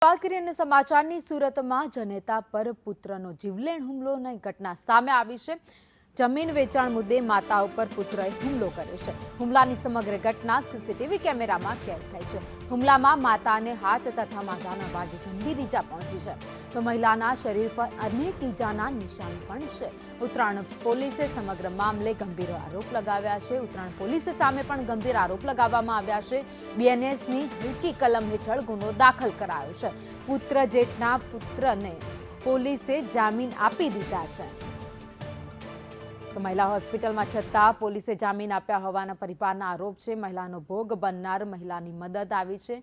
વાત કરીએ અને સમાચારની સુરતમાં જનેતા પર પુત્રનો જીવલેણ હુમલોની ઘટના સામે આવી છે। જમીન વેચાણ મુદ્દે માતા ઉપર પુત્રએ હુમલો કર્યો છે। હુમલાની સમગ્ર ઘટના સીસીટીવી કેમેરામાં કેદ થઈ છે। હુમલામાં માતાને હાથ તથા માથાના ભાગે ગંભીર ઈજા પહોંચી છે, તો મહિલાના શરીર પર અનેક ઈજાના નિશાન પણ છે। ઉત્તરાયણ પોલીસે સમગ્ર મામલે ગંભીર આરોપ લગાવ્યા છે। ઉત્તરાયણ પોલીસે સામે પણ ગંભીર આરોપ લગાવવામાં આવ્યા છે। બીએનએસની હલકી કલમ હેઠળ ગુનો દાખલ કરાયો છે। પુત્ર જેઠના પુત્રને પોલીસે જામીન આપી દીધા છે। તો મહિલા હોસ્પિટલમાં છતાં પોલીસે જામીન આપ્યા હોવાના પરિવારના આરોપ છે। મહિલાનો ભોગ બનનાર મહિલાની મદદ આવી છે,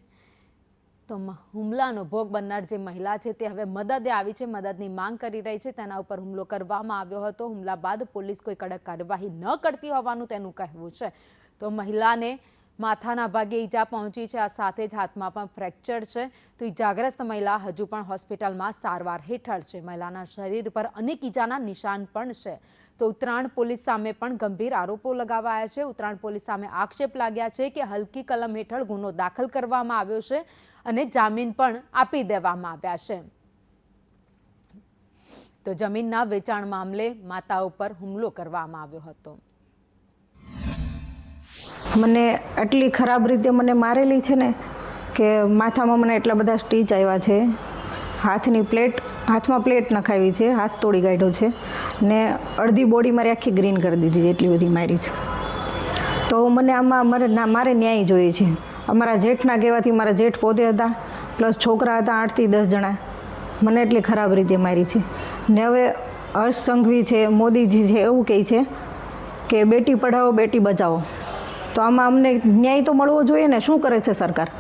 તો હુમલાનો ભોગ બનનાર જે મહિલા છે તે હવે મદદે આવી છે, મદદની માંગ કરી રહી છે। તેના ઉપર હુમલો કરવામાં આવ્યો હતો। હુમલા બાદ પોલીસ કોઈ કડક કાર્યવાહી ન કરતી હોવાનું તેનું કહેવું છે। તો મહિલાને માથાના ભાગે ઈજા પહોંચી છે, આ સાથે જ હાથમાં પણ ફ્રેક્ચર છે। તો ઈજાગ્રસ્ત મહિલા હજુ પણ હોસ્પિટલમાં સારવાર હેઠળ છે। મહિલાના શરીર પર અનેક ઈજાના નિશાન પણ છે। તો ઉત્તરાયણ પોલીસ સામે પણ ગંભીર આરોપો લગાવાયા છે। ઉત્તરાયણ પોલીસ સામે આક્ષેપ લાગ્યા છે કે હલકી કલમ હેઠળ ગુનો દાખલ કરવામાં આવ્યો છે અને જામીન પણ આપી દેવામાં આવ્યા છે। તો જમીનના વેચાણ મામલે માતા ઉપર હુમલો કરવામાં આવ્યો હતો। મને આટલી ખરાબ રીતે મને મારેલી છે ને કે માથામાં મને એટલા બધા સ્ટીચ આવ્યા છે, હાથમાં પ્લેટ નખાવી છે, હાથ તોડી કાઢ્યો છે ને અડધી બોડી મારી આખી ગ્રીન કરી દીધી, એટલી બધી મારી છે। તો મને આમાં મારે ન્યાય જોઈએ છે। અમારા જેઠના કહેવાથી મારા જેઠ પોતે હતા, પ્લસ છોકરા હતા 8 થી 10 જણા, મને એટલી ખરાબ રીતે મારી છે। ને હવે હર્ષ સંઘવી છે, મોદીજી છે, એવું કહે છે કે બેટી પઢાઓ બેટી બચાવો, તો આમાં અમને ન્યાય તો મળવો જોઈએ ને। શું કરે છે સરકાર?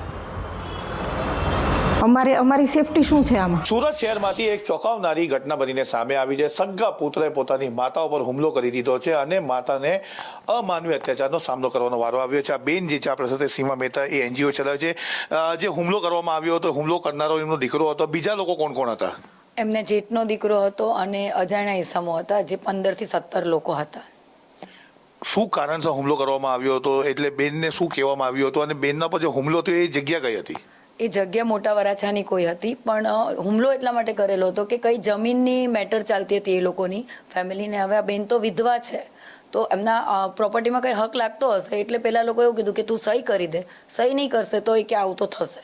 અમારી સેફટી શું છે આમાં? સુરત શહેરમાંથી એક ચોંકાવનારી ઘટના બનીને સામે આવી છે। સગા પુત્રએ પોતાની માતા ઉપર હુમલો કરી દીધો છે અને માતાને અમાનવીય અત્યાચારનો સામનો કરવાનો વારો આવ્યો છે। આ બેન જે છે આપણા સાથે સીમા મહેતા, એ એનજીઓ ચલાવે છે। જે હુમલો કરવામાં આવ્યો હતો, હુમલો કરનારો એમનો દીકરો હતો, બીજા લોકો કોણ કોણ હતા? એમને જેઠનો દીકરો હતો અને અજાણ્યા ઈસમો હતા, જે 15 થી 17 લોકો હતા। શું કારણસર હુમલો કરવામાં આવ્યો હતો, એટલે બેનને શું કહેવામાં આવ્યું હતું અને બેનના પર જે હુમલો થયો એ જગ્યા કઈ હતી? એ જગ્યા મોટા વરાછાની કોઈ હતી, પણ હુમલો એટલા માટે કરેલો હતો કે કઈ જમીનની મેટર ચાલતી હતી એ લોકોની ફેમિલીને। હવે આ બેન તો વિધવા છે, તો એમના પ્રોપર્ટીમાં કંઈ હક લાગતો હશે, એટલે પેલા લોકો એવું કીધું કે તું સહી કરી દે, સહી નહીં કરશે તો એ કે આવું તો થશે,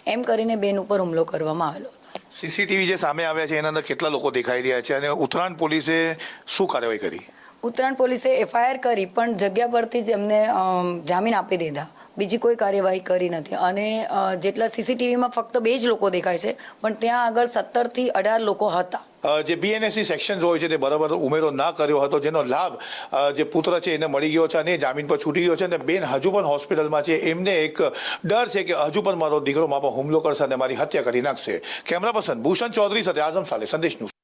એમ કરીને બેન ઉપર હુમલો કરવામાં આવેલો હતો। સીસીટીવી જે સામે આવ્યા છે એના અંદર કેટલા લોકો દેખાઈ રહ્યા છે અને ઉત્તરાયણ પોલીસે શું કાર્યવાહી કરી? ઉત્તરાયણ પોલીસે FIR કરી, પણ જગ્યા પરથી જ એમને જામીન આપી દીધા, બીજી કોઈ કાર્યવાહી કરી નથી। અને જેટલા સીસીટીવીમાં ફક્ત 2 જ લોકો દેખાય છે, પણ ત્યાં આગળ 17 થી 18 લોકો હતા। જે બીએનએસની સેક્શન્સ હોય છે તે બરાબર ઉમેરો ના કર્યો હતો, જેનો લાભ જે પુત્ર છે એને મળી ગયો છે અને જામીન પર છૂટી ગયો છે અને બેન હજુ પણ હોસ્પિટલમાં છે। એમને એક ડર છે કે હજુ પણ મારો દીકરો મારા પર હુમલો કરશે અને મારી હત્યા કરી નાખશે। કેમેરા પર્સન ભૂષણ ચૌધરી સાથે આઝમ સાલે, સંદેશ ન્યૂઝ।